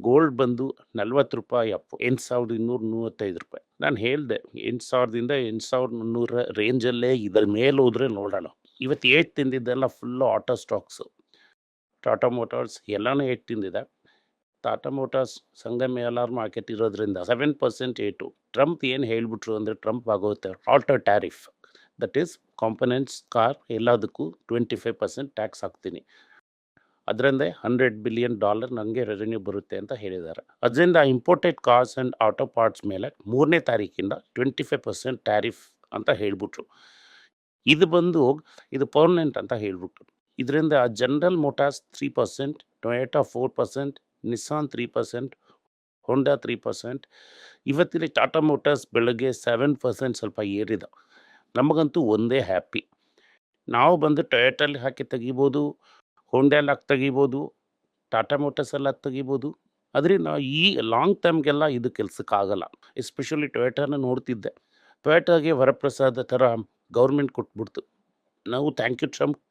Gold ಬಂದು ₹40 ಅಪ್ಪು ₹8,235. ನಾನು ಹೇಳ್ದೆ 8,000ದಿಂದ 8,300 ರೇಂಜಲ್ಲೇ ಇದ್ರ ಮೇಲೆ ಹೋದ್ರೆ ನೋಡೋಣ. ಇವತ್ತು ಏಟ್ ತಿಂದಿದ್ದೆಲ್ಲ full auto stocks. Tata Motors ಎಲ್ಲಾನು ಏಟ್ ತಿಂದಿದೆ. ಟಾಟಾ ಮೋಟಾರ್ಸ್ ಸಂಗಮ್ ಎಲ್.ಆರ್ ಮಾರ್ಕೆಟ್ ಇರೋದ್ರಿಂದ 7% ಏಟು. ಟ್ರಂಪ್ ಏನು ಹೇಳ್ಬಿಟ್ರು ಅಂದರೆ ಟ್ರಂಪ್ ಆಗೋಗುತ್ತೆ auto tariff, that is components, car ಎಲ್ಲದಕ್ಕೂ 25% ಟ್ಯಾಕ್ಸ್ ಹಾಕ್ತೀನಿ. ಅದರಿಂದ $100 ಬಿಲಿಯನ್ ನನಗೆ ರೆವೆನ್ಯೂ ಬರುತ್ತೆ ಅಂತ ಹೇಳಿದ್ದಾರೆ. ಅದರಿಂದ imported cars and auto parts ಮೇಲೆ 3ನೇ ತಾರೀಕಿಂದ 25% ಟ್ಯಾರಿಫ್ ಅಂತ ಹೇಳ್ಬಿಟ್ರು. ಇದು ಬಂದು ಇದು ಪರ್ಮನೆಂಟ್ ಅಂತ ಹೇಳ್ಬಿಟ್ರು. ಇದರಿಂದ ಜನರಲ್ ಮೋಟಾರ್ಸ್ 3%, ಟೊಯೋಟಾ 4%, ನಿಸ್ಸಾನ್ 3%, ಹೋಂಡಾ 3%. ಇವತ್ತಿನ ಟಾಟಾ ಮೋಟಾರ್ಸ್ ಬೆಳಗ್ಗೆ 7% ಸ್ವಲ್ಪ ಏರಿದ. ನಮಗಂತೂ ಒಂದೇ ಹ್ಯಾಪಿ. ನಾವು ಬಂದು ಟೊಯೋಟಲ್ಲಿ ಹಾಕಿ ತೆಗಿಬೋದು, ಹೋಂಡಾಲ್ಲಿ ಹಾಕಿ ತೆಗಿಬೋದು, ಟಾಟಾ ಮೋಟಾರ್ಸಲ್ಲಿ ಹಾಕಿ ತೆಗಿಬೋದು. ಅದರಿಂದ ಈ ಲಾಂಗ್ ಟರ್ಮ್ಗೆಲ್ಲ ಇದು ಕೆಲಸಕ್ಕಾಗಲ್ಲ. ಎಸ್ಪೆಷಲಿ ಟೊಯೋಟಾನ ನೋಡ್ತಿದ್ದೆ. ಟೊಯೋಟಾಗೆ ವರಪ್ರಸಾದ ಥರ ಗೌರ್ಮೆಂಟ್ ಕೊಟ್ಬಿಡ್ತು. ನಾವು ಥ್ಯಾಂಕ್ ಯು ಟ್ರಂಪ್